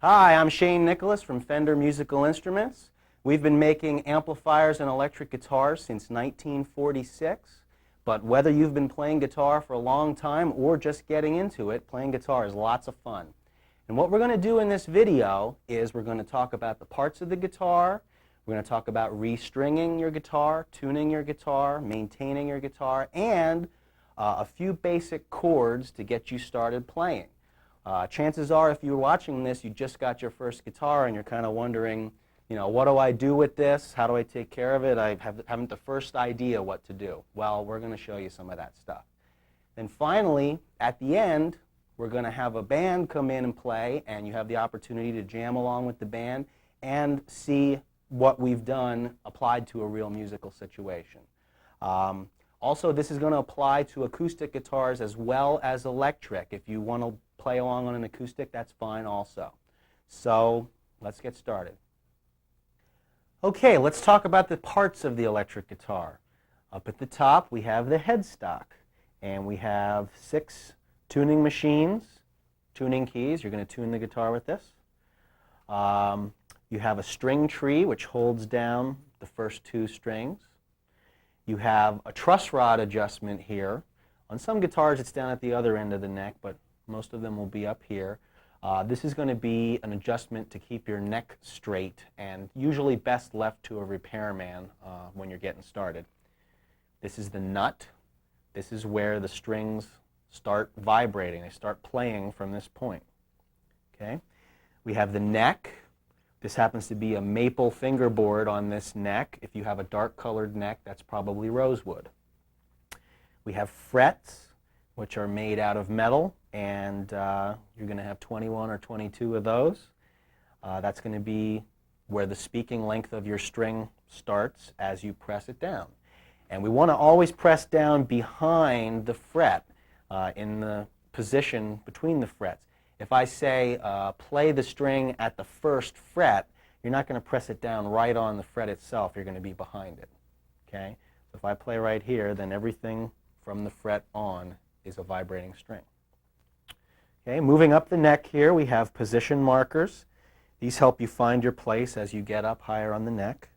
Hi, I'm Shane Nicholas from Fender Musical Instruments. We've been making amplifiers and electric guitars since 1946, but whether you've been playing guitar for a long time or just getting into it, playing guitar is lots of fun. And what we're going to do in this video is we're going to talk about the parts of the guitar, we're going to talk about restringing your guitar, tuning your guitar, maintaining your guitar, and a few basic chords to get you started playing. Chances are, if you're watching this, you just got your first guitar and you're kind of wondering, what do I do with this? How do I take care of it? I haven't the first idea what to do. Well, we're going to show you some of that stuff. And finally, at the end, we're going to have a band come in and play, and you have the opportunity to jam along with the band and see what we've done applied to a real musical situation. Also, this is going to apply to acoustic guitars as well as electric. If you want to play along on an acoustic, that's fine also. So let's get started. Okay, let's talk about the parts of the electric guitar. Up at the top, we have the headstock, and we have 6 tuning machines, tuning keys. You're going to tune the guitar with this. You have a string tree, which holds down the first 2 strings. You have a truss rod adjustment here. On some guitars, it's down at the other end of the neck, but most of them will be up here. This is going to be an adjustment to keep your neck straight, and usually best left to a repairman when you're getting started. This is the nut. This is where the strings start vibrating. They start playing from this point. Okay? We have the neck. This happens to be a maple fingerboard on this neck. If you have a dark colored neck, that's probably rosewood. We have frets, which are made out of metal, and you're going to have 21 or 22 of those. That's going to be where the speaking length of your string starts as you press it down. And we want to always press down behind the fret in the position between the frets. If I say play the string at the first fret, you're not going to press it down right on the fret itself. You're going to be behind it. Okay? So if I play right here, then everything from the fret on is a vibrating string. Okay, moving up the neck here, we have position markers. These help you find your place as you get up higher on the neck.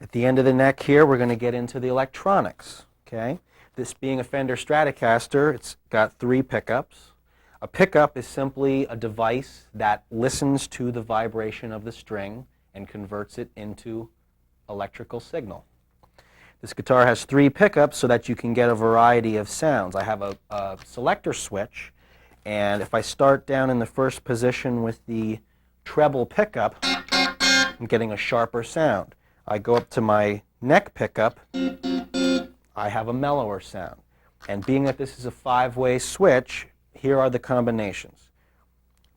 At the end of the neck here, we're going to get into the electronics. Okay? This being a Fender Stratocaster, it's got 3 pickups. A pickup is simply a device that listens to the vibration of the string and converts it into electrical signal. This guitar has 3 pickups so that you can get a variety of sounds. I have a selector switch, and if I start down in the first position with the treble pickup, I'm getting a sharper sound. I go up to my neck pickup, I have a mellower sound. And being that this is a 5-way switch, here are the combinations.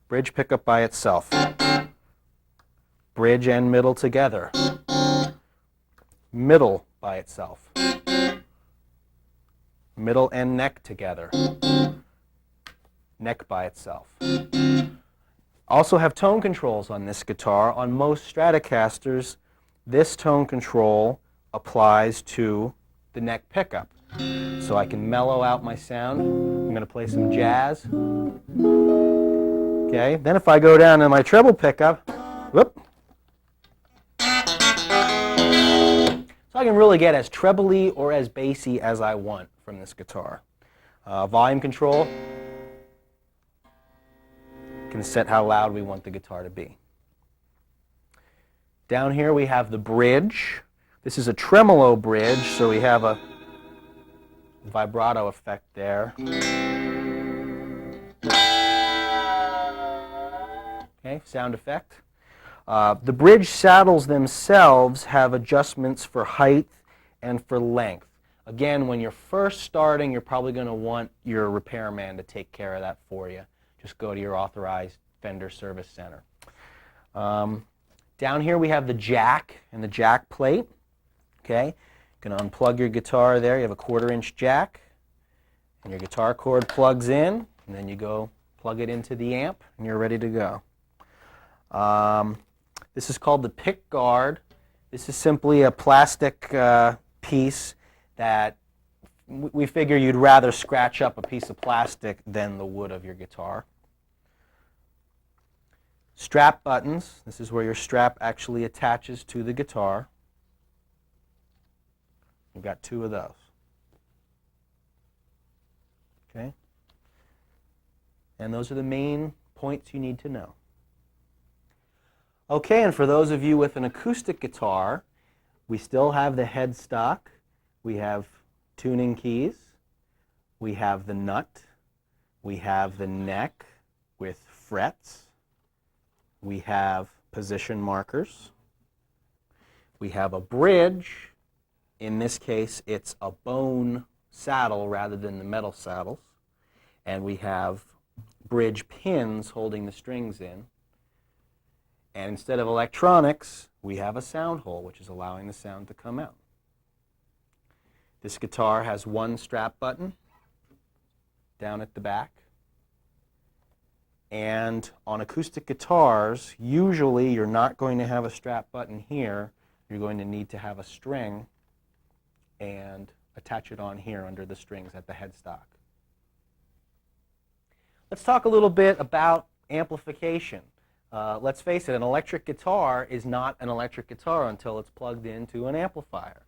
Bridge pickup by itself. Bridge and middle together. Middle by itself. Middle and neck together. Neck by itself. Also have tone controls on this guitar. On most Stratocasters, this tone control applies to the neck pickup. So I can mellow out my sound. I'm going to play some jazz. Okay, then if I go down to my treble pickup, whoop. So I can really get as trebly or as bassy as I want from this guitar. Volume control, can set how loud we want the guitar to be. Down here we have the bridge. This is a tremolo bridge, so we have a vibrato effect there. Okay, sound effect. The bridge saddles themselves have adjustments for height and for length. Again, when you're first starting, you're probably going to want your repairman to take care of that for you. Just go to your authorized Fender service center. Down here we have the jack and the jack plate. Okay, you can unplug your guitar there. You have a 1/4-inch jack, and your guitar cord plugs in, and then you go plug it into the amp, and you're ready to go. This is called the pick guard. This is simply a plastic piece that we figure you'd rather scratch up a piece of plastic than the wood of your guitar. strap buttons. This is where your strap actually attaches to the guitar. You've got 2 of those. Okay? And those are the main points you need to know. Okay, and for those of you with an acoustic guitar, we still have the headstock. We have tuning keys. We have the nut. We have the neck with frets. We have position markers. We have a bridge. In this case, it's a bone saddle rather than the metal saddles. And we have bridge pins holding the strings in. And instead of electronics, we have a sound hole, which is allowing the sound to come out. This guitar has 1 strap button down at the back. And on acoustic guitars, usually you're not going to have a strap button here. You're going to need to have a string and attach it on here under the strings at the headstock. Let's talk a little bit about amplification. Let's face it, an electric guitar is not an electric guitar until it's plugged into an amplifier.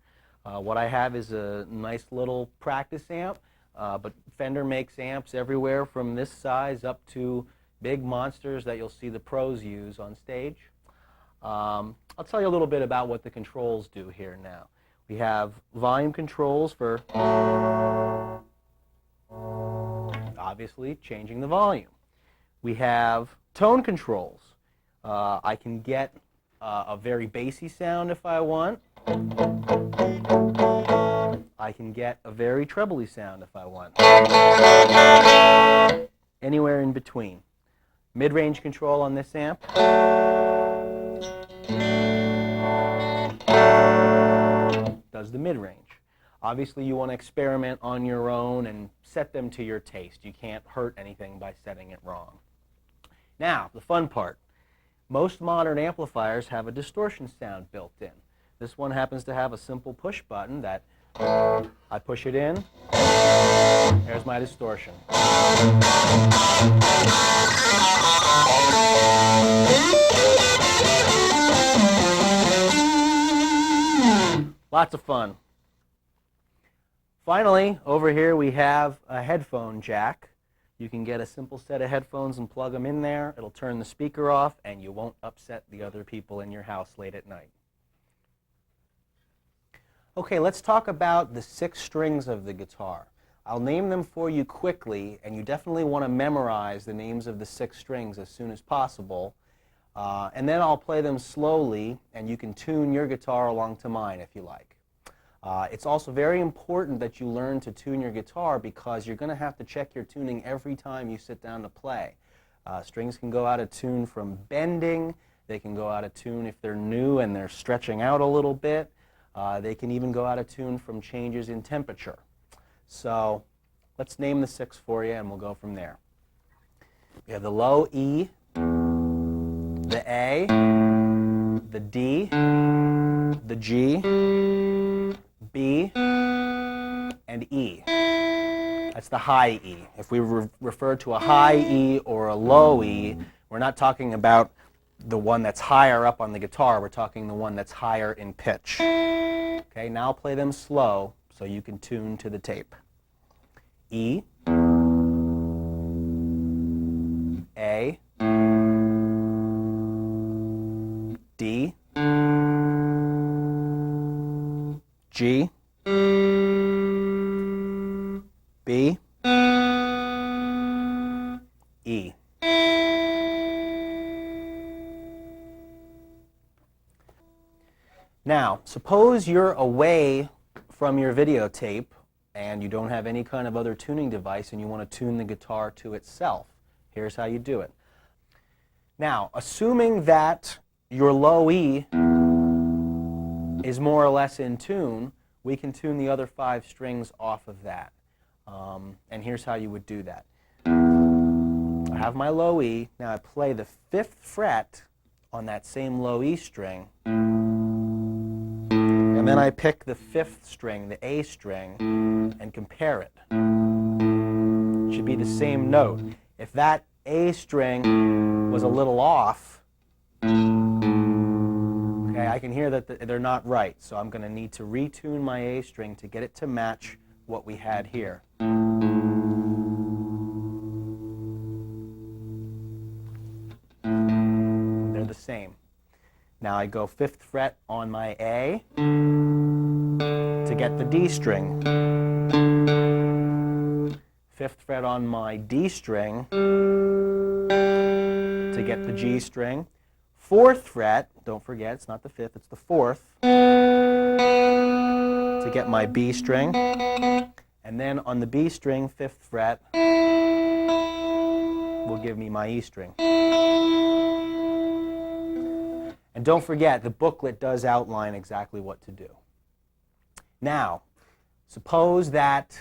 What I have is a nice little practice amp, but Fender makes amps everywhere from this size up to big monsters that you'll see the pros use on stage. I'll tell you a little bit about what the controls do here now. We have volume controls for, obviously, changing the volume. We have tone controls. I can get a very bassy sound if I want. I can get a very trebly sound if I want. Anywhere in between. Mid-range control on this amp. Does the mid-range. Obviously you want to experiment on your own and set them to your taste. You can't hurt anything by setting it wrong. Now, the fun part. Most modern amplifiers have a distortion sound built in. This one happens to have a simple push button that I push it in. There's my distortion. Lots of fun. Finally, over here we have a headphone jack. You can get a simple set of headphones and plug them in there. It'll turn the speaker off and you won't upset the other people in your house late at night. Okay, let's talk about the 6 strings of the guitar. I'll name them for you quickly, and you definitely want to memorize the names of the 6 strings as soon as possible. And then I'll play them slowly, and you can tune your guitar along to mine if you like. It's also very important that you learn to tune your guitar because you're going to have to check your tuning every time you sit down to play. Strings can go out of tune from bending. They can go out of tune if they're new and they're stretching out a little bit. They can even go out of tune from changes in temperature. So let's name the 6 for you and we'll go from there. We have the low E, the A, the D, the G, B, and E. That's the high E. If we refer to a high E or a low E, we're not talking about the one that's higher up on the guitar. We're talking the one that's higher in pitch. Okay, now play them slow so you can tune to the tape. E, A, D, G, B, E. Now, suppose you're away from your videotape and you don't have any kind of other tuning device and you want to tune the guitar to itself. Here's how you do it. Now, assuming that your low E is more or less in tune, we can tune the other 5 strings off of that. And here's how you would do that. I have my low E. Now I play the 5th fret on that same low E string. And then I pick the 5th string, the A string, and compare it. It should be the same note. If that A string was a little off, Okay, I can hear that they're not right, so I'm going to need to retune my A string to get it to match what we had here. They're the same. Now I go 5th fret on my A to get the D string. 5th fret on my D string to get the G string. 4th fret, don't forget, it's not the 5th, it's the 4th, to get my B string. And then on the B string, 5th fret, will give me my E string. And don't forget, the booklet does outline exactly what to do. Now, suppose that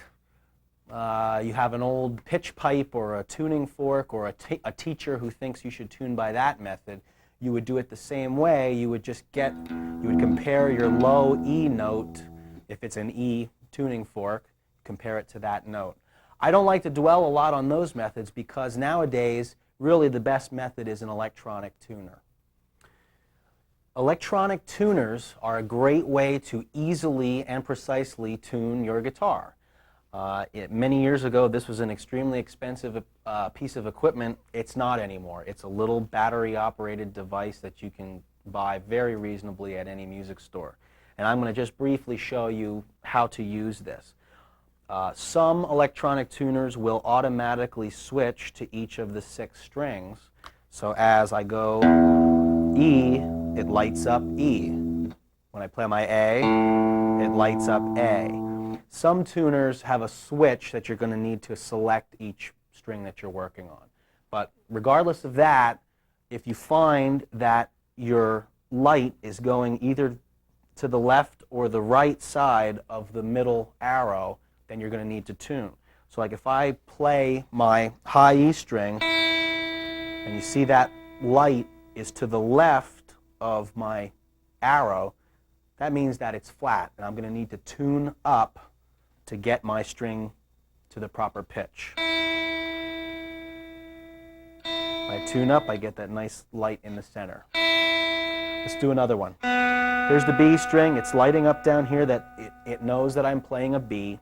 you have an old pitch pipe or a tuning fork or a teacher who thinks you should tune by that method. You would do it the same way. You would compare your low E note, if it's an E tuning fork, compare it to that note. I don't like to dwell a lot on those methods because nowadays, really the best method is an electronic tuner. Electronic tuners are a great way to easily and precisely tune your guitar. Many years ago, this was an extremely expensive piece of equipment. It's not anymore. It's a little battery-operated device that you can buy very reasonably at any music store. And I'm going to just briefly show you how to use this. Some electronic tuners will automatically switch to each of the 6 strings. So as I go E, it lights up E. When I play my A, it lights up A. Some tuners have a switch that you're going to need to select each string that you're working on. But regardless of that, if you find that your light is going either to the left or the right side of the middle arrow, then you're going to need to tune. So like if I play my high E string, and you see that light is to the left of my arrow, that means that it's flat, and I'm going to need to tune up to get my string to the proper pitch. When I tune up, I get that nice light in the center. Let's do another one. Here's the B string. It's lighting up down here that it knows that I'm playing a B.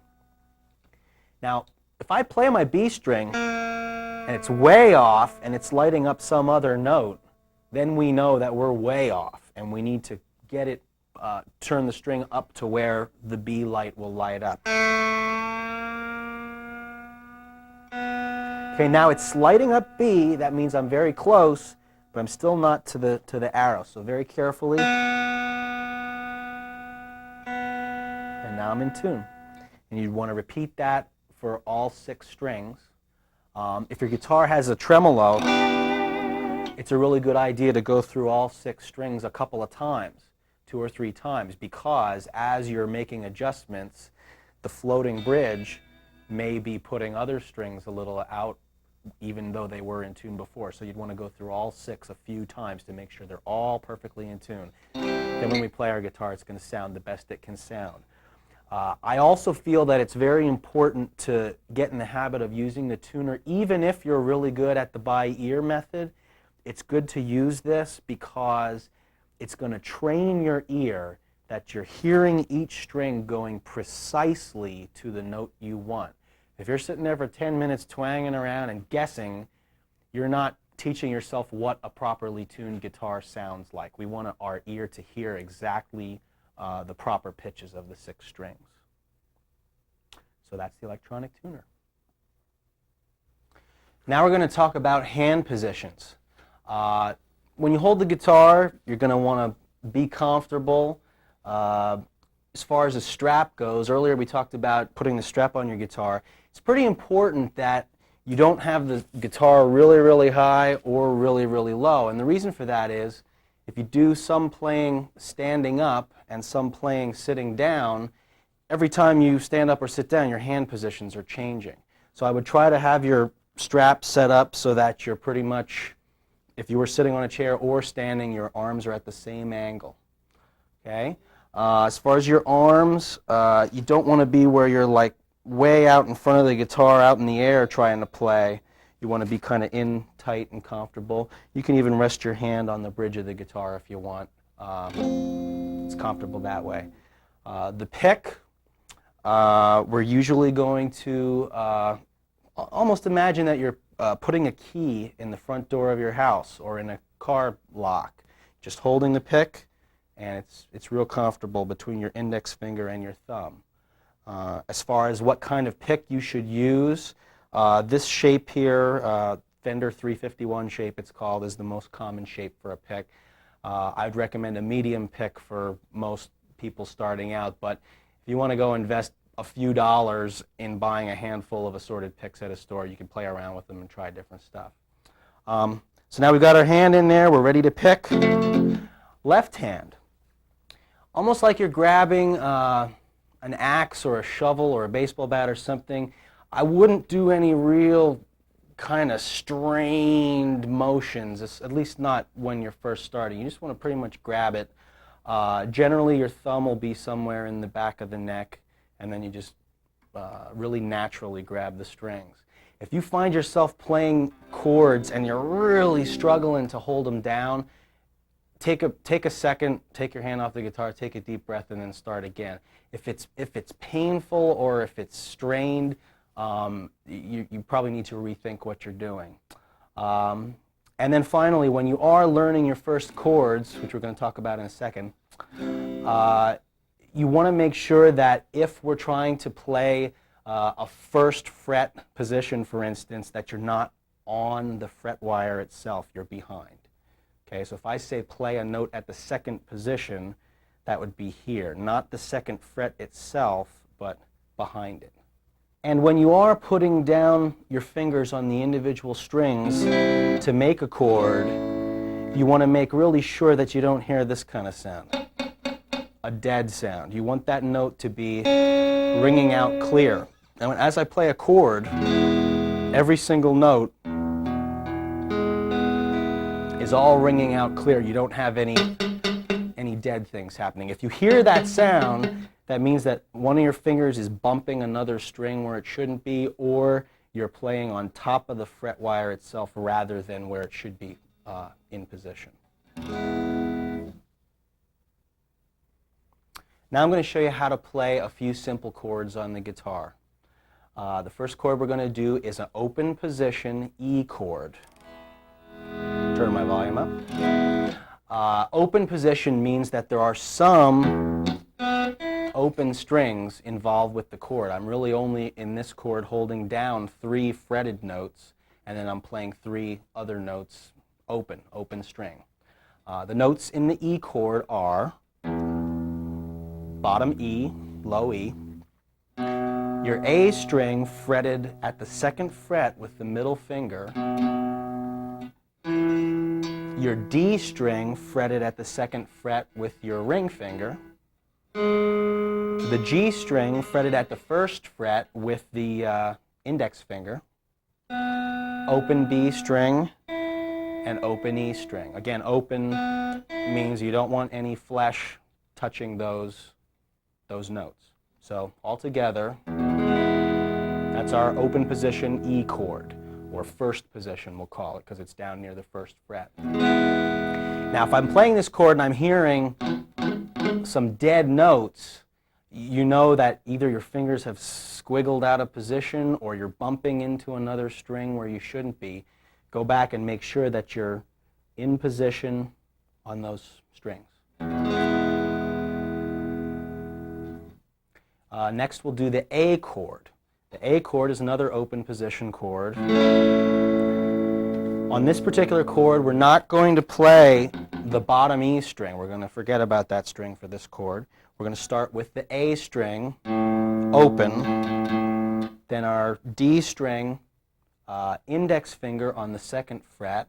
Now, if I play my B string and it's way off and it's lighting up some other note, then we know that we're way off and we need to get it, turn the string up to where the B light will light up. Okay, now it's lighting up B. That means I'm very close, but I'm still not to the arrow. So very carefully. And now I'm in tune. And you'd want to repeat that for all 6 strings. If your guitar has a tremolo, it's a really good idea to go through all 6 strings a couple of times, 2 or 3 times, because as you're making adjustments, the floating bridge may be putting other strings a little out, even though they were in tune before. So you'd want to go through all 6 a few times to make sure they're all perfectly in tune. Then when we play our guitar, it's going to sound the best it can sound. I also feel that it's very important to get in the habit of using the tuner, even if you're really good at the by ear method. It's good to use this because it's going to train your ear that you're hearing each string going precisely to the note you want. If you're sitting there for 10 minutes twanging around and guessing, you're not teaching yourself what a properly tuned guitar sounds like. We want our ear to hear exactly the proper pitches of the 6 strings. So that's the electronic tuner. Now we're going to talk about hand positions. When you hold the guitar, you're going to want to be comfortable. As far as the strap goes, earlier we talked about putting the strap on your guitar. It's pretty important that you don't have the guitar really, really high or really, really low. And the reason for that is if you do some playing standing up and some playing sitting down, every time you stand up or sit down, your hand positions are changing. So I would try to have your strap set up so that you're pretty much, if you were sitting on a chair or standing, your arms are at the same angle. Okay? As far as your arms, you don't want to be where you're like way out in front of the guitar, out in the air trying to play. You want to be kind of in tight and comfortable. You can even rest your hand on the bridge of the guitar if you want. It's comfortable that way. The pick, we're usually going to almost imagine that you're putting a key in the front door of your house or in a car lock. Just holding the pick, and it's real comfortable between your index finger and your thumb. As far as what kind of pick you should use, this shape here, Fender 351 shape it's called, is the most common shape for a pick. I'd recommend a medium pick for most people starting out, but if you want to go invest a few dollars in buying a handful of assorted picks at a store, you can play around with them and try different stuff. So now we've got our hand in there, we're ready to pick. Left hand. Almost like you're grabbing an axe or a shovel or a baseball bat or something. I wouldn't do any real kind of strained motions, at least not when you're first starting. You just want to pretty much grab it. Generally your thumb will be somewhere in the back of the neck, and then you just really naturally grab the strings. If you find yourself playing chords and you're really struggling to hold them down, take a second, take your hand off the guitar, take a deep breath, and then start again. If it's painful or if it's strained, you probably need to rethink what you're doing. And then finally, when you are learning your first chords, which we're going to talk about in a second, you want to make sure that if we're trying to play a first fret position, for instance, that you're not on the fret wire itself, you're behind. Okay, so if I say play a note at the second position, that would be here, not the second fret itself, but behind it. And when you are putting down your fingers on the individual strings to make a chord, you want to make really sure that you don't hear this kind of sound, a dead sound. You want that note to be ringing out clear. And as I play a chord, every single note is all ringing out clear. You don't have any dead things happening. If you hear that sound, that means that one of your fingers is bumping another string where it shouldn't be, or you're playing on top of the fret wire itself rather than where it should be in position. Now I'm going to show you how to play a few simple chords on the guitar. The first chord we're going to do is an open position E chord. Turn my volume up. Open position means that there are some open strings involved with the chord. I'm really only in this chord holding down 3 fretted notes, and then I'm playing 3 other notes open string. The notes in the E chord are bottom E, low E, your A string fretted at the 2nd fret with the middle finger, your D string fretted at the 2nd fret with your ring finger, the G string fretted at the 1st fret with the index finger, open B string, and open E string. Again, open means you don't want any flesh touching those notes. So altogether, that's our open position E chord, or first position we'll call it, because it's down near the 1st fret. Now if I'm playing this chord and I'm hearing some dead notes, you know that either your fingers have squiggled out of position or you're bumping into another string where you shouldn't be. Go back and make sure that you're in position on those strings. Next we'll do the A chord. The A chord is another open position chord. On this particular chord, we're not going to play the bottom E string. We're going to forget about that string for this chord. We're going to start with the A string, open, then our D string, index finger on the 2nd fret,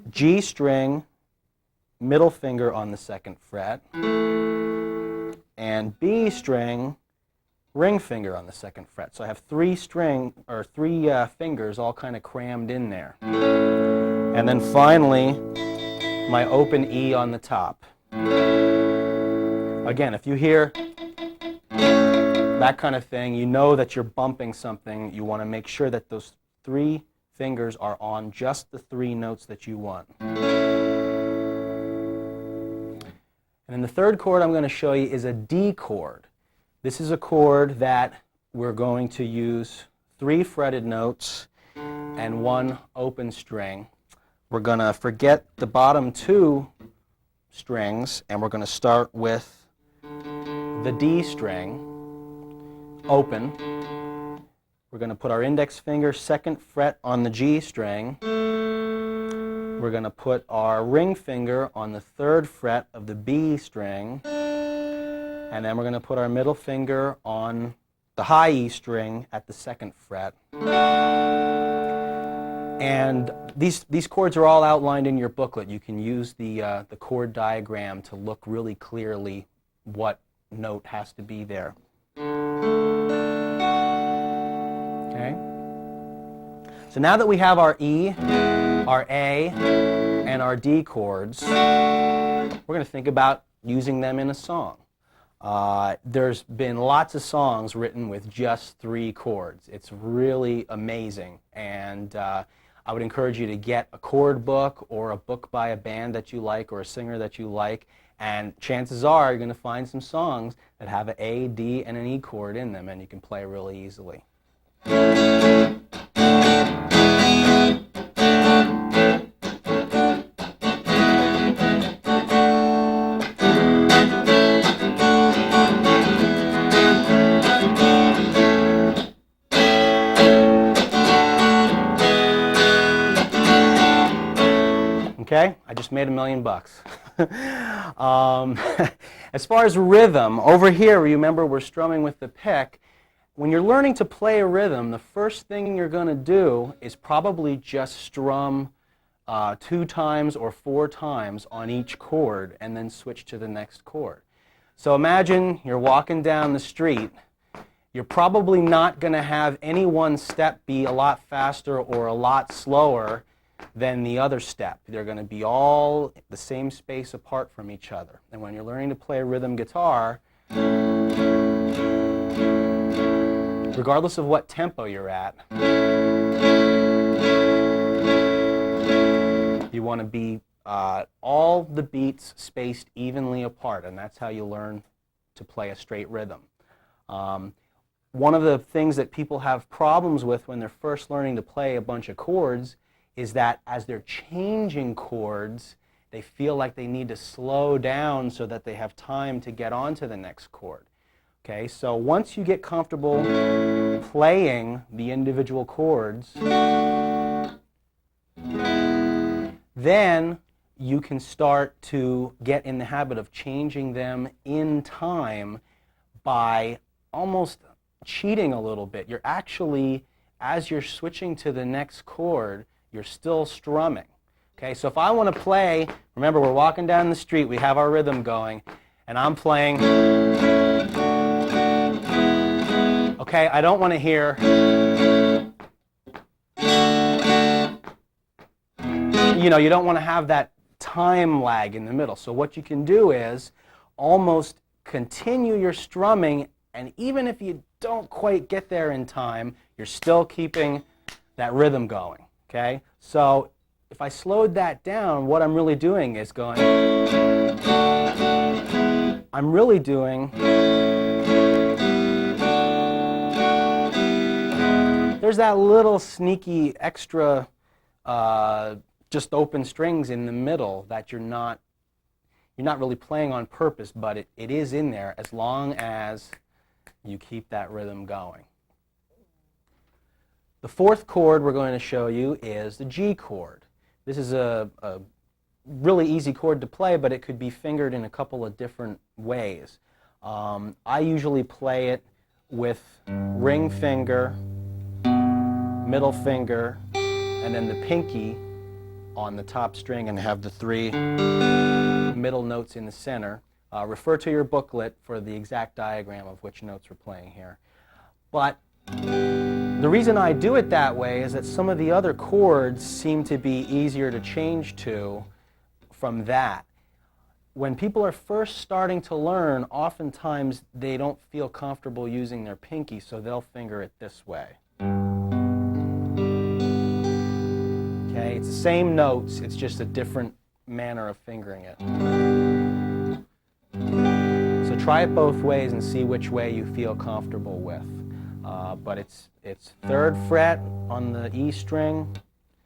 G string, middle finger on the 2nd fret, and B string, ring finger on the 2nd fret. So I have 3 fingers all kind of crammed in there. And then finally, my open E on the top. Again, if you hear that kind of thing. You know that you're bumping something. You want to make sure that those 3 fingers are on just the 3 notes that you want. And then the third chord I'm going to show you is a D chord. This is a chord that we're going to use 3 fretted notes and 1 open string. We're going to forget the bottom 2 strings, and we're going to start with the D string, open. We're going to put our index finger 2nd fret on the G string. We're going to put our ring finger on the 3rd fret of the B string, and then we're going to put our middle finger on the high E string at the 2nd fret. And these chords are all outlined in your booklet. You can use the chord diagram to look really clearly what note has to be there. Okay? So now that we have our E, our A, and our D chords, we're going to think about using them in a song. There's been lots of songs written with just 3 chords. It's really amazing, and I would encourage you to get a chord book or a book by a band that you like or a singer that you like, and chances are you're going to find some songs that have an A, D, and an E chord in them, and you can play really easily. Okay, I just made $1 million. As far as rhythm, over here, remember we're strumming with the pick. When you're learning to play a rhythm, the first thing you're going to do is probably just strum 2 times or 4 times on each chord and then switch to the next chord. So imagine you're walking down the street. You're probably not going to have any one step be a lot faster or a lot slower than the other step. They're going to be all the same space apart from each other. And when you're learning to play rhythm guitar, regardless of what tempo you're at, you want to be all the beats spaced evenly apart, and that's how you learn to play a straight rhythm. One of the things that people have problems with when they're first learning to play a bunch of chords is that as they're changing chords, they feel like they need to slow down so that they have time to get on to the next chord. Okay, so once you get comfortable playing the individual chords, then you can start to get in the habit of changing them in time by almost cheating a little bit. You're actually, as you're switching to the next chord, you're still strumming. Okay, so if I want to play, remember we're walking down the street, we have our rhythm going, and I'm playing. Okay, I don't want to hear. You don't want to have that time lag in the middle. So what you can do is almost continue your strumming, and even if you don't quite get there in time, you're still keeping that rhythm going. Okay, so if I slowed that down, what I'm really doing is going, I'm really doing, there's that little sneaky extra just open strings in the middle that you're not really playing on purpose, but it is in there as long as you keep that rhythm going. The 4th chord we're going to show you is the G chord. This is a really easy chord to play, but it could be fingered in a couple of different ways. I usually play it with ring finger, middle finger, and then the pinky on the top string, and have the 3 middle notes in the center. Refer to your booklet for the exact diagram of which notes we're playing here. But the reason I do it that way is that some of the other chords seem to be easier to change to from that. when people are first starting to learn, oftentimes they don't feel comfortable using their pinky, so they'll finger it this way. Okay, it's the same notes, it's just a different manner of fingering it. So try it both ways and see which way you feel comfortable with. But it's 3rd fret on the E string,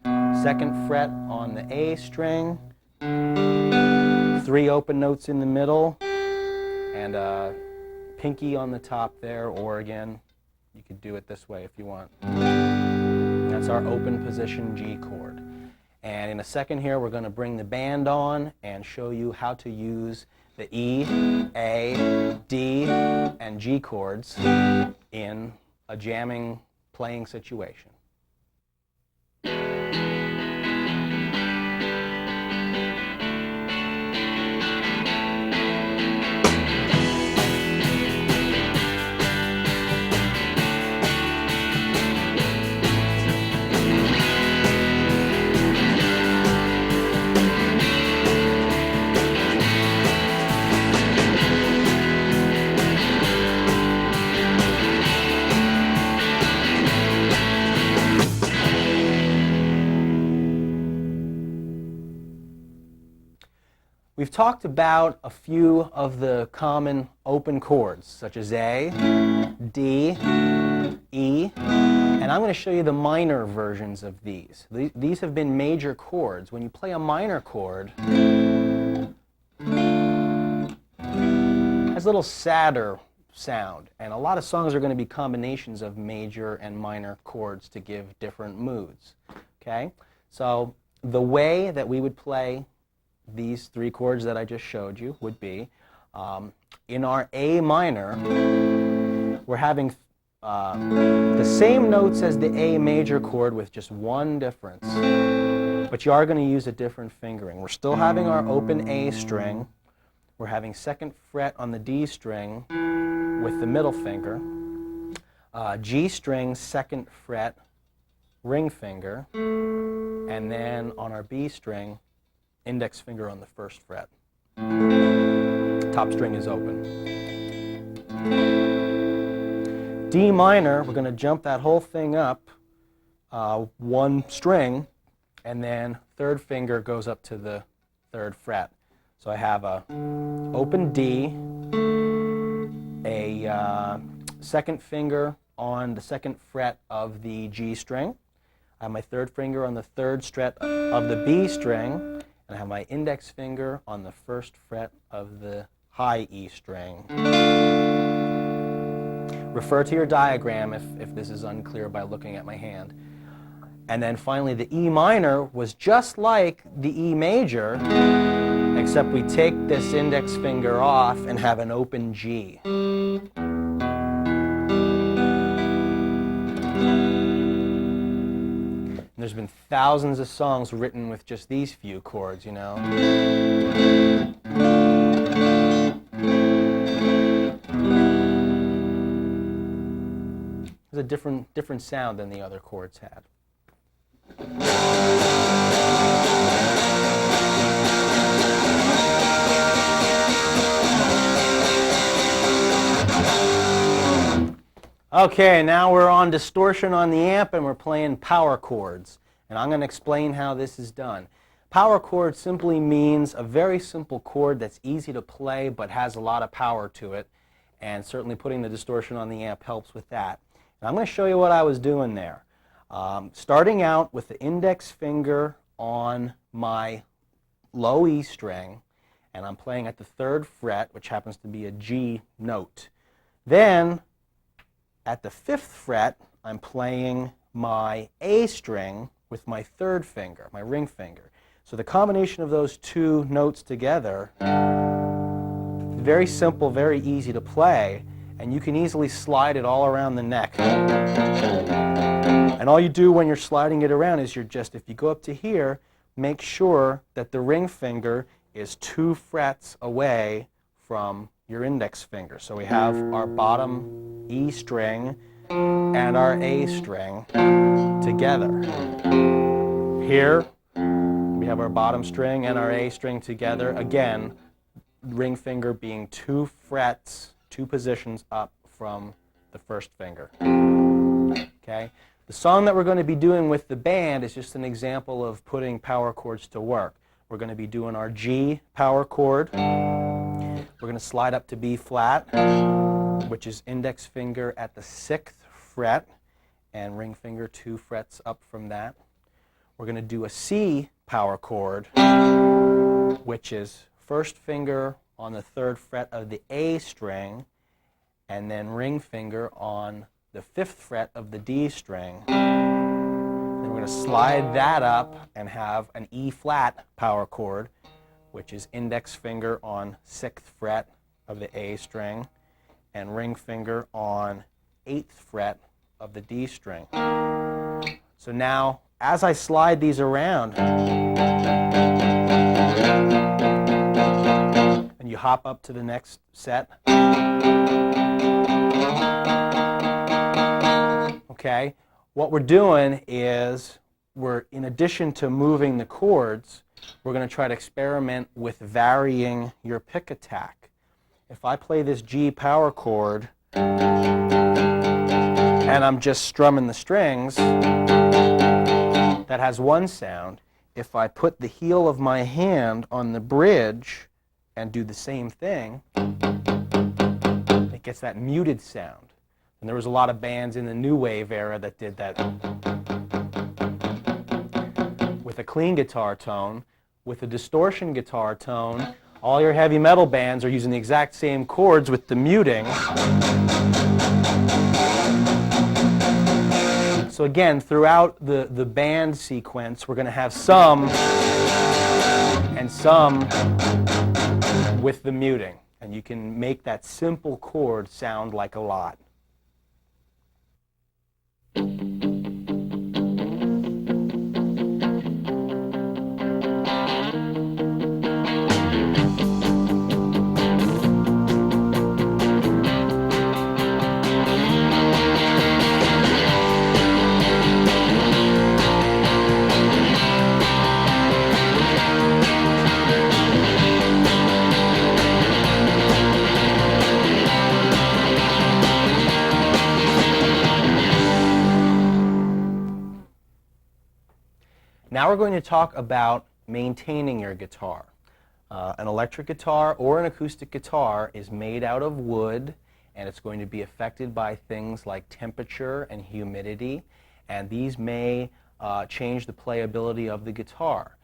2nd fret on the A string, 3 open notes in the middle, and a pinky on the top there, or again, you could do it this way if you want. That's our open position G chord. And in a second here, we're going to bring the band on and show you how to use the E, A, D, and G chords in a jamming playing situation. We've talked about a few of the common open chords, such as A, D, E, and I'm going to show you the minor versions of these. These have been major chords. When you play a minor chord, it has a little sadder sound, and a lot of songs are going to be combinations of major and minor chords to give different moods. Okay? So the way that we would play these 3 chords that I just showed you would be, in our A minor, we're having the same notes as the A major chord with just one difference, but you are going to use a different fingering. We're still having our open A string, we're having 2nd fret on the D string with the middle finger, G string 2nd fret ring finger, and then on our B string, index finger on the 1st fret. Top string is open. D minor, we're going to jump that whole thing up 1 string, and then 3rd finger goes up to the 3rd fret. So I have a open D, a 2nd finger on the 2nd fret of the G string. I have my 3rd finger on the 3rd fret of the B string, and I have my index finger on the 1st fret of the high E string. Refer to your diagram if this is unclear by looking at my hand. And then finally the E minor was just like the E major, except we take this index finger off and have an open G. There's been thousands of songs written with just these few chords, you know. There's a different sound than the other chords had. Okay, now we're on distortion on the amp and we're playing power chords. And I'm going to explain how this is done. Power chord simply means a very simple chord that's easy to play but has a lot of power to it. And certainly putting the distortion on the amp helps with that. And I'm going to show you what I was doing there. Starting out with the index finger on my low E string, and I'm playing at the 3rd fret, which happens to be a G note. Then at the 5th fret, I'm playing my A string with my 3rd finger, my ring finger. So the combination of those 2 notes together, very simple, very easy to play, and you can easily slide it all around the neck. And all you do when you're sliding it around is if you go up to here, make sure that the ring finger is 2 frets away from your index finger. So we have our bottom E string and our A string together. Here we have our bottom string and our A string together. Again, ring finger being 2 frets, 2 positions up from the first finger. Okay? The song that we're going to be doing with the band is just an example of putting power chords to work. We're going to be doing our G power chord. We're going to slide up to B flat, which is index finger at the 6th fret, and ring finger 2 frets up from that. We're going to do a C power chord, which is first finger on the 3rd fret of the A string, and then ring finger on the 5th fret of the D string. Then we're going to slide that up and have an E flat power chord, which is index finger on 6th fret of the A string, and ring finger on 8th fret of the D string. So now, as I slide these around, and you hop up to the next set, okay, what we're doing is in addition to moving the chords, we're going to try to experiment with varying your pick attack. If I play this G power chord and I'm just strumming the strings, that has one sound. If I put the heel of my hand on the bridge and do the same thing, it gets that muted sound. And there was a lot of bands in the new wave era that did that with a clean guitar tone. With a distortion guitar tone, all your heavy metal bands are using the exact same chords with the muting. So again, throughout the band sequence, we're going to have some and some with the muting. And you can make that simple chord sound like a lot. Now we're going to talk about maintaining your guitar. An electric guitar or an acoustic guitar is made out of wood, and it's going to be affected by things like temperature and humidity, and these may change the playability of the guitar.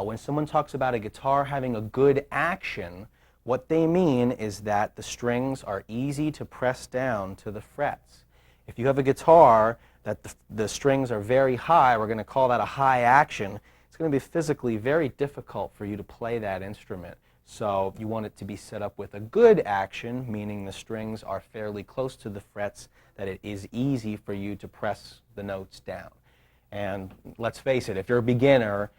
When someone talks about a guitar having a good action, what they mean is that the strings are easy to press down to the frets. If you have a guitar that the strings are very high, we're going to call that a high action. It's going to be physically very difficult for you to play that instrument. So you want it to be set up with a good action, meaning the strings are fairly close to the frets, that it is easy for you to press the notes down. And let's face it, if you're a beginner,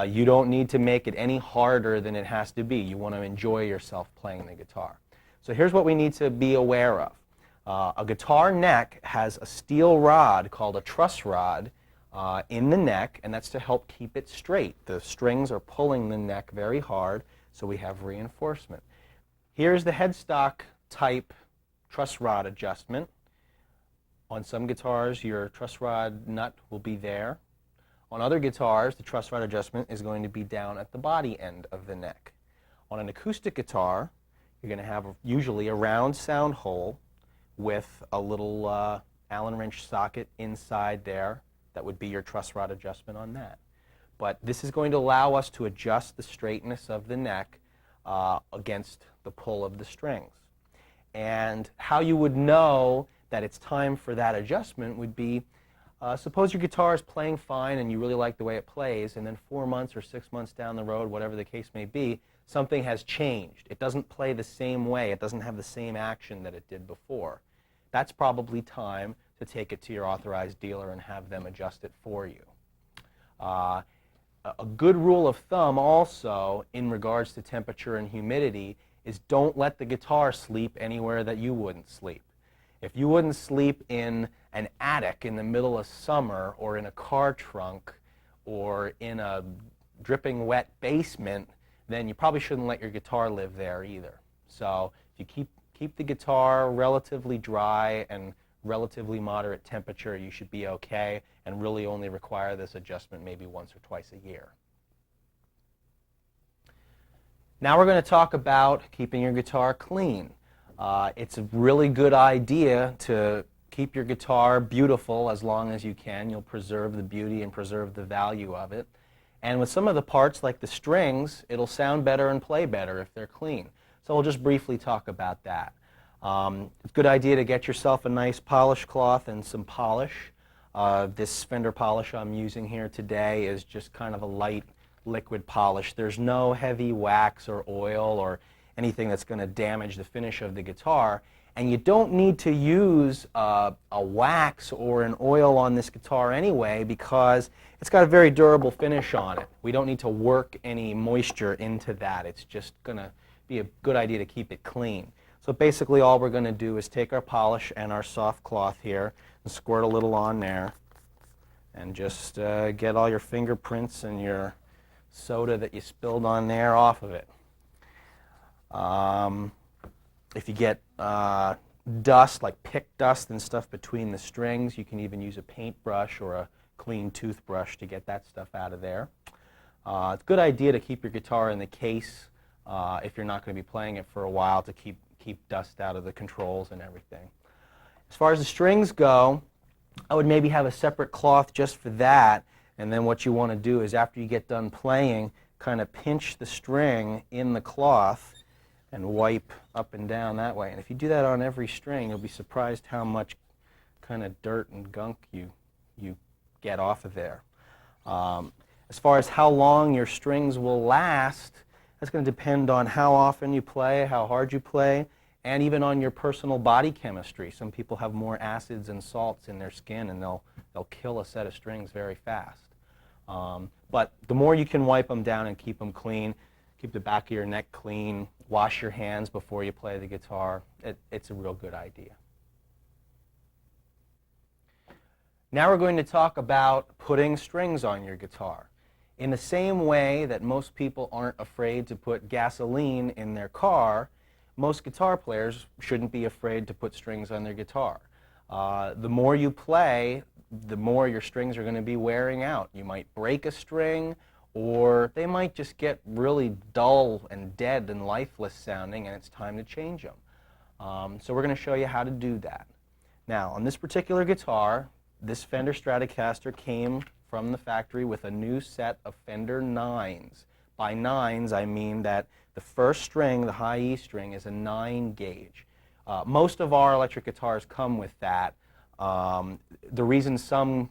you don't need to make it any harder than it has to be. You want to enjoy yourself playing the guitar. So here's what we need to be aware of. A guitar neck has a steel rod called a truss rod in the neck, and that's to help keep it straight. The strings are pulling the neck very hard, so we have reinforcement. Here's the headstock type truss rod adjustment. On some guitars, your truss rod nut will be there. On other guitars, the truss rod adjustment is going to be down at the body end of the neck. On an acoustic guitar, you're going to have usually a round sound hole with a little Allen wrench socket inside there. That would be your truss rod adjustment on that. But this is going to allow us to adjust the straightness of the neck against the pull of the strings. And how you would know that it's time for that adjustment would be, suppose your guitar is playing fine and you really like the way it plays, and then 4 months or 6 months down the road, whatever the case may be, something has changed. It doesn't play the same way. It doesn't have the same action that it did before. That's probably time to take it to your authorized dealer and have them adjust it for you. A good rule of thumb also in regards to temperature and humidity is don't let the guitar sleep anywhere that you wouldn't sleep. If you wouldn't sleep in an attic in the middle of summer, or in a car trunk, or in a dripping wet basement, then you probably shouldn't let your guitar live there either. So if you keep the guitar relatively dry and relatively moderate temperature, you should be okay, and really only require this adjustment maybe once or twice a year. Now we're going to talk about keeping your guitar clean. It's a really good idea to keep your guitar beautiful as long as you can. You'll preserve the beauty and preserve the value of it. And with some of the parts, like the strings, it'll sound better and play better if they're clean. So we'll just briefly talk about that. It's a good idea to get yourself a nice polish cloth and some polish. This Fender polish I'm using here today is just kind of a light liquid polish. There's no heavy wax or oil or anything that's going to damage the finish of the guitar. And you don't need to use a wax or an oil on this guitar anyway, because it's got a very durable finish on it. We don't need to work any moisture into that. It's just going to be a good idea to keep it clean. So basically all we're going to do is take our polish and our soft cloth here and squirt a little on there and just get all your fingerprints and your soda that you spilled on there off of it. If you get dust, like pick dust and stuff between the strings, you can even use a paintbrush or a clean toothbrush to get that stuff out of there. It's a good idea to keep your guitar in the case if you're not going to be playing it for a while, to keep dust out of the controls and everything. As far as the strings go, I would maybe have a separate cloth just for that, and then what you want to do is after you get done playing, kind of pinch the string in the cloth and wipe up and down that way. And if you do that on every string, you'll be surprised how much kind of dirt and gunk you get off of there. As far as how long your strings will last, that's going to depend on how often you play, how hard you play, and even on your personal body chemistry. Some people have more acids and salts in their skin, and they'll kill a set of strings very fast. But the more you can wipe them down and keep them clean, keep the back of your neck clean, wash your hands before you play the guitar, it's a real good idea. Now we're going to talk about putting strings on your guitar. In the same way that most people aren't afraid to put gasoline in their car, most guitar players shouldn't be afraid to put strings on their guitar. The more you play, the more your strings are going to be wearing out. You might break a string, or they might just get really dull and dead and lifeless sounding, and it's time to change them. So we're going to show you how to do that. Now, on this particular guitar, this Fender Stratocaster came from the factory with a new set of Fender 9s. By 9s, I mean that the first string, the high E string, is a 9 gauge. Most of our electric guitars come with that. The reason some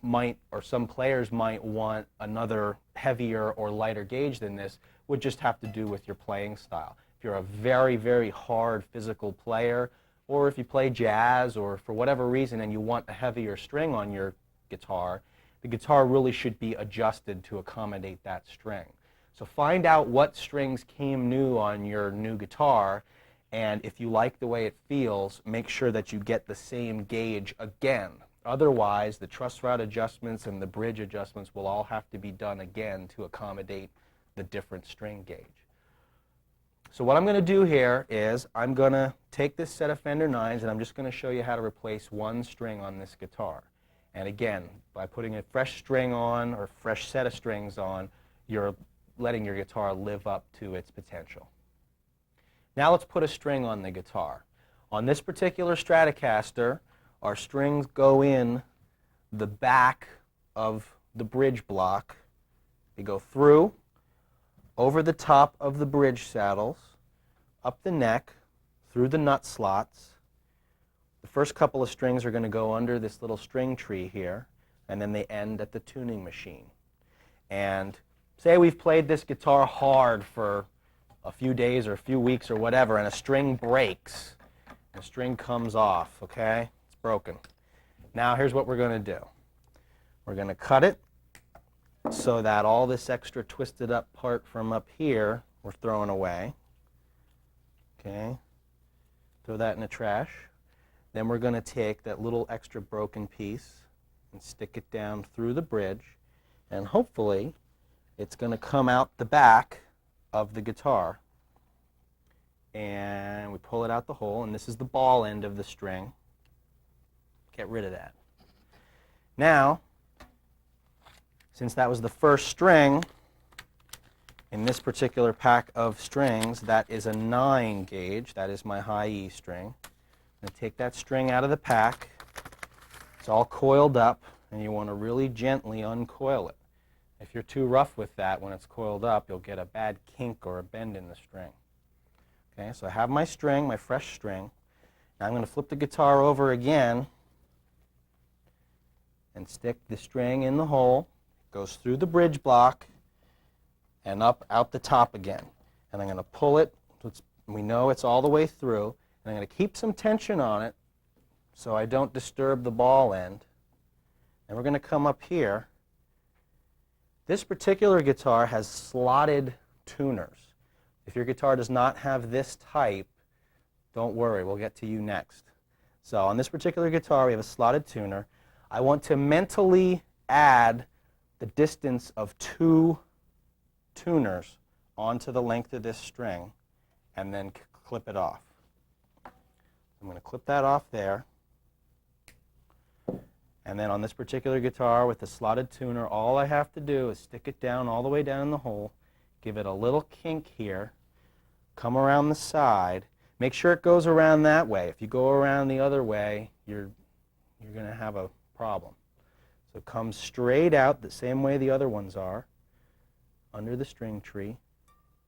players might want another heavier or lighter gauge than this would just have to do with your playing style. If you're a very, very hard physical player, or if you play jazz, or for whatever reason and you want a heavier string on your guitar, the guitar really should be adjusted to accommodate that string. So find out what strings came new on your new guitar, and if you like the way it feels, make sure that you get the same gauge again. Otherwise, the truss rod adjustments and the bridge adjustments will all have to be done again to accommodate the different string gauge. So what I'm going to do here is I'm going to take this set of Fender 9s and I'm just going to show you how to replace one string on this guitar. And again, by putting a fresh string on or a fresh set of strings on, you're letting your guitar live up to its potential. Now let's put a string on the guitar. On this particular Stratocaster, our strings go in the back of the bridge block. They go through, over the top of the bridge saddles, up the neck, through the nut slots. The first couple of strings are going to go under this little string tree here, and then they end at the tuning machine. And say we've played this guitar hard for a few days or a few weeks or whatever, and a string breaks, and a string comes off, okay? It's broken. Now here's what we're going to do. We're going to cut it so that all this extra twisted up part from up here we're throwing away. Okay? Throw that in the trash. Then we're going to take that little extra broken piece and stick it down through the bridge, and hopefully it's going to come out the back of the guitar, and we pull it out the hole, and this is the ball end of the string. Get rid of that. Now, since that was the first string in this particular pack of strings, that is a 9 gauge. That is my high E string. I'm going to take that string out of the pack. It's all coiled up, and you want to really gently uncoil it. If you're too rough with that when it's coiled up, you'll get a bad kink or a bend in the string. Okay, so I have my string, my fresh string. Now I'm going to flip the guitar over again and stick the string in the hole. It goes through the bridge block and up out the top again. And I'm going to pull it. We know it's all the way through. And I'm going to keep some tension on it so I don't disturb the ball end. And we're going to come up here. This particular guitar has slotted tuners. If your guitar does not have this type, don't worry, we'll get to you next. So on this particular guitar, we have a slotted tuner. I want to mentally add the distance of 2 tuners onto the length of this string and then clip it off. I'm going to clip that off there. And then on this particular guitar with the slotted tuner, all I have to do is stick it down all the way down in the hole, give it a little kink here, come around the side. Make sure it goes around that way. If you go around the other way, you're going to have a problem. So come straight out the same way the other ones are, under the string tree,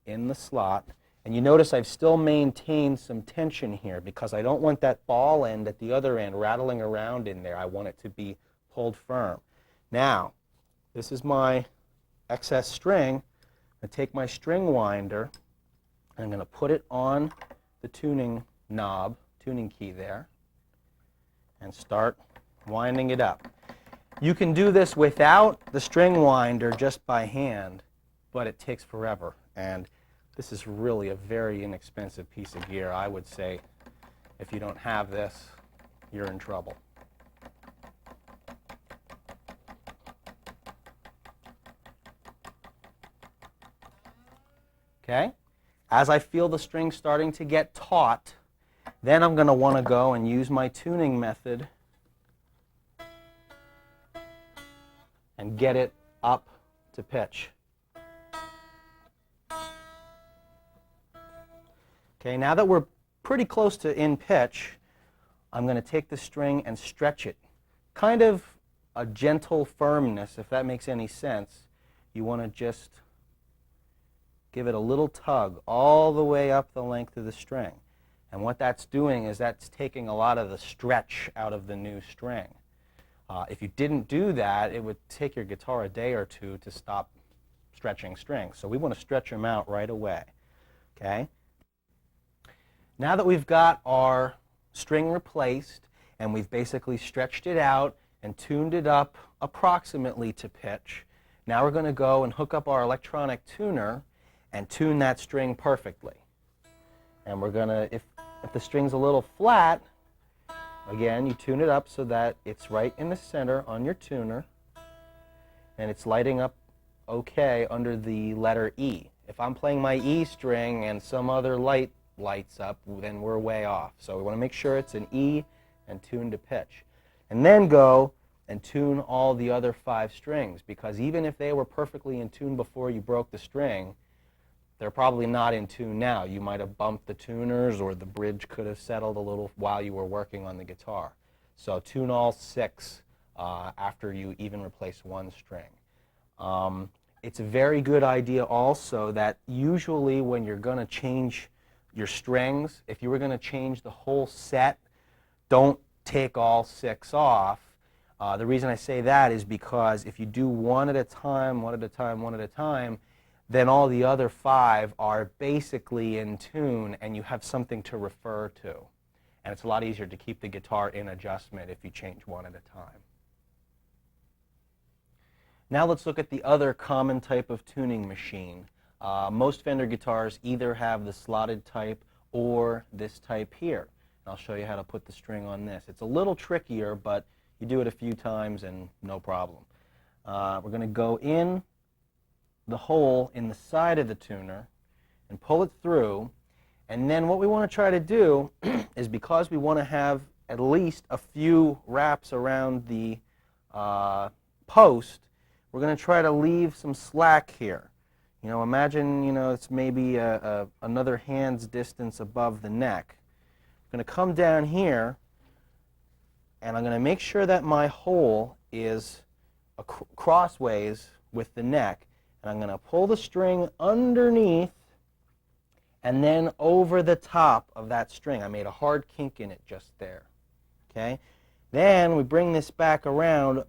in the slot. And you notice I've still maintained some tension here because I don't want that ball end at the other end rattling around in there. I want it to be pulled firm. Now, this is my excess string. I'm going to take my string winder and I'm going to put it on the tuning knob, tuning key there, and start winding it up. You can do this without the string winder just by hand, but it takes forever. And this is really a very inexpensive piece of gear. I would say if you don't have this, you're in trouble. Okay? As I feel the string starting to get taut, then I'm going to want to go and use my tuning method and get it up to pitch. Okay, now that we're pretty close to in pitch, I'm going to take the string and stretch it. Kind of a gentle firmness, if that makes any sense. You want to just give it a little tug all the way up the length of the string. And what that's doing is that's taking a lot of the stretch out of the new string. If you didn't do that, it would take your guitar a day or two to stop stretching strings. So we want to stretch them out right away. Okay? Now that we've got our string replaced and we've basically stretched it out and tuned it up approximately to pitch, now we're going to go and hook up our electronic tuner and tune that string perfectly. And we're going to, if the string's a little flat, again, you tune it up so that it's right in the center on your tuner and it's lighting up okay under the letter E. If I'm playing my E string and some other light lights up, then we're way off. So we want to make sure it's an E and tune to pitch. And then go and tune all the other 5 strings, because even if they were perfectly in tune before you broke the string, they're probably not in tune now. You might have bumped the tuners, or the bridge could have settled a little while you were working on the guitar. So tune all 6 after you even replace 1 string. It's a very good idea also that usually when you're going to change your strings, if you were going to change the whole set, don't take all 6 off. The reason I say that is because if you do one at a time, one at a time, one at a time, then all the other 5 are basically in tune and you have something to refer to. And it's a lot easier to keep the guitar in adjustment if you change one at a time. Now let's look at the other common type of tuning machine. Most Fender guitars either have the slotted type or this type here. And I'll show you how to put the string on this. It's a little trickier, but you do it a few times and no problem. We're going to go in the hole in the side of the tuner, and pull it through. And then what we want to try to do is, because we want to have at least a few wraps around the post, we're going to try to leave some slack here. You know, imagine, you know, it's maybe another hand's distance above the neck. I'm going to come down here, and I'm going to make sure that my hole is crossways with the neck, and I'm going to pull the string underneath and then over the top of that string. I made a hard kink in it just there. Okay? Then we bring this back around,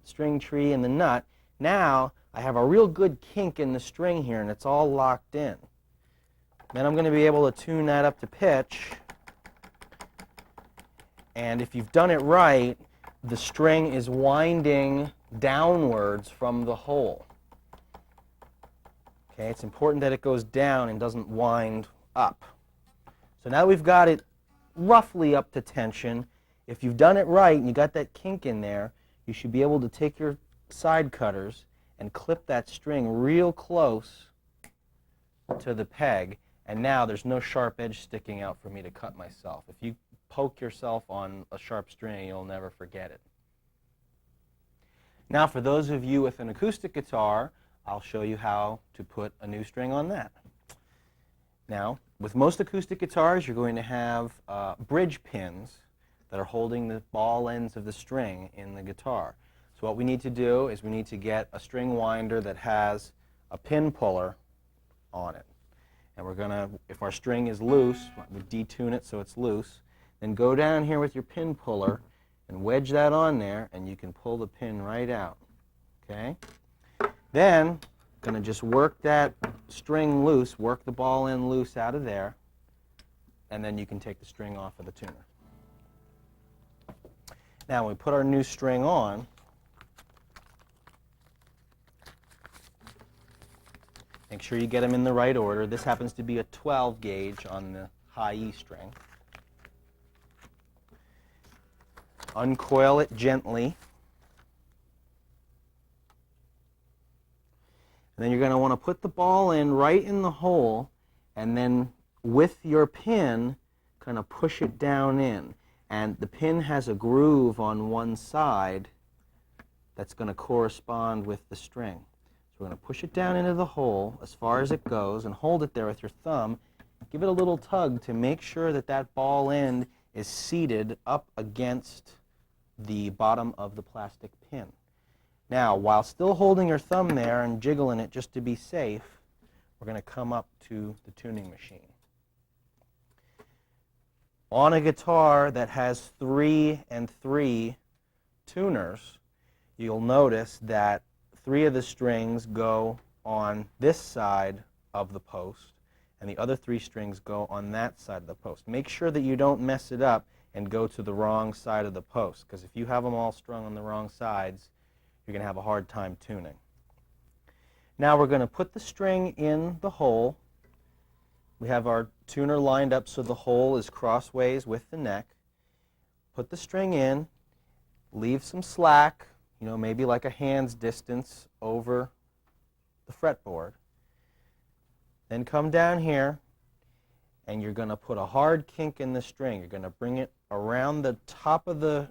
string tree and the nut. Now I have a real good kink in the string here, and it's all locked in. Then I'm going to be able to tune that up to pitch. And if you've done it right, the string is winding downwards from the hole. Okay, it's important that it goes down and doesn't wind up. So now we've got it roughly up to tension. If you've done it right and you got that kink in there, you should be able to take your side cutters and clip that string real close to the peg, and now there's no sharp edge sticking out for me to cut myself. If you poke yourself on a sharp string, you'll never forget it. Now, for those of you with an acoustic guitar, I'll show you how to put a new string on that. Now, with most acoustic guitars, you're going to have bridge pins that are holding the ball ends of the string in the guitar. So what we need to do is we need to get a string winder that has a pin puller on it. And we're going to, if our string is loose, we detune it so it's loose, then go down here with your pin puller and wedge that on there, and you can pull the pin right out. Okay? Then, going to just work that string loose, work the ball end loose out of there, and then you can take the string off of the tuner. Now, when we put our new string on, make sure you get them in the right order. This happens to be a 12 gauge on the high E string. Uncoil it gently. And then you're going to want to put the ball in right in the hole, and then with your pin, kind of push it down in. And the pin has a groove on one side that's going to correspond with the string. So we're going to push it down into the hole as far as it goes and hold it there with your thumb. Give it a little tug to make sure that that ball end is seated up against the bottom of the plastic pin. Now, while still holding your thumb there and jiggling it just to be safe, we're going to come up to the tuning machine. On a guitar that has 3 and 3 tuners, you'll notice that 3 of the strings go on this side of the post, and the other 3 strings go on that side of the post. Make sure that you don't mess it up and go to the wrong side of the post, because if you have them all strung on the wrong sides, you're going to have a hard time tuning. Now we're going to put the string in the hole. We have our tuner lined up so the hole is crossways with the neck. Put the string in, leave some slack, you know, maybe like a hand's distance over the fretboard. Then come down here, and you're going to put a hard kink in the string. You're going to bring it around the top of the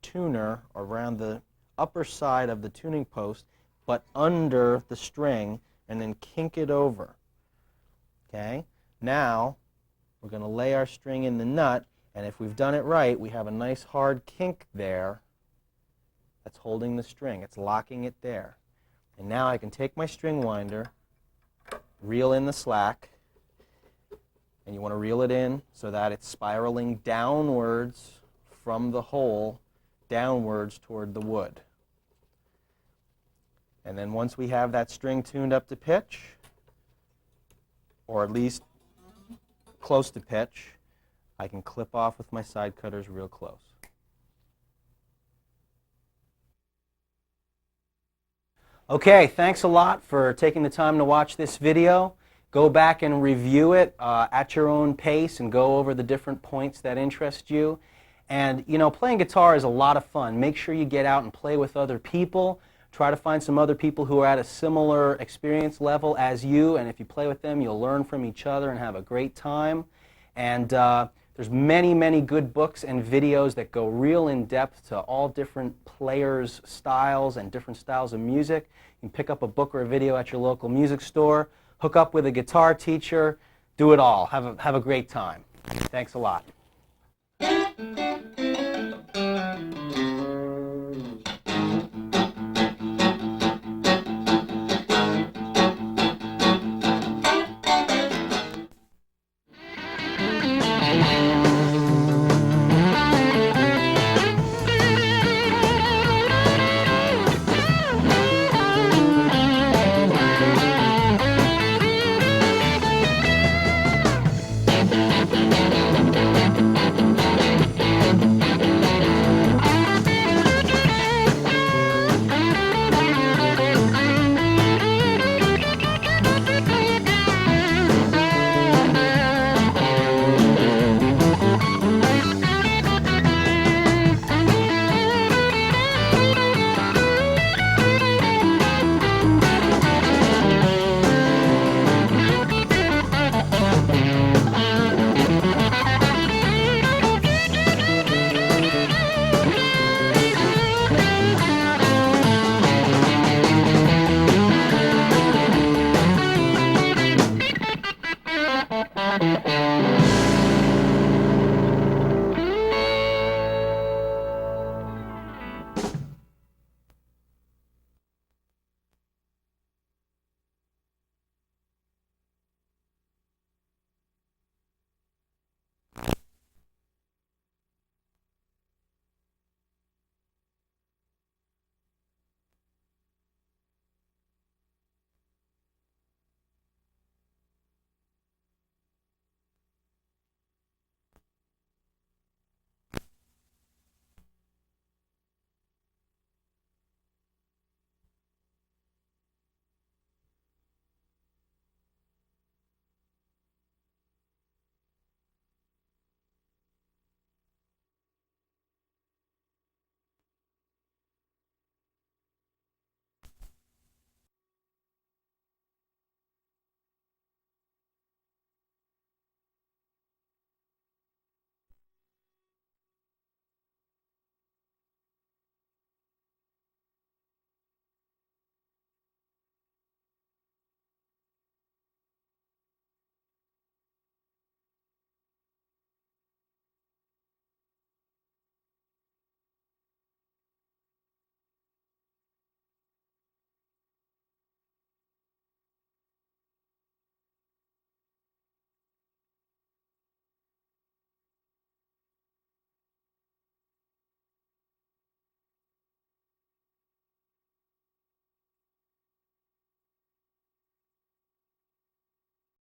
tuner, around the upper side of the tuning post, but under the string, and then kink it over. Okay? Now, we're going to lay our string in the nut, and if we've done it right, we have a nice hard kink there that's holding the string. It's locking it there. And now I can take my string winder, reel in the slack, and you want to reel it in so that it's spiraling downwards from the hole, downwards toward the wood. And then once we have that string tuned up to pitch, or at least close to pitch, I can clip off with my side cutters real close. Okay, thanks a lot for taking the time to watch this video. Go back and review it at your own pace and go over the different points that interest you. And, you know, playing guitar is a lot of fun. Make sure you get out and play with other people. Try to find some other people who are at a similar experience level as you, and if you play with them, you'll learn from each other and have a great time. And there's many, many good books and videos that go real in depth to all different players' styles and different styles of music. You can pick up a book or a video at your local music store, hook up with a guitar teacher, do it all. Have a great time. Thanks a lot.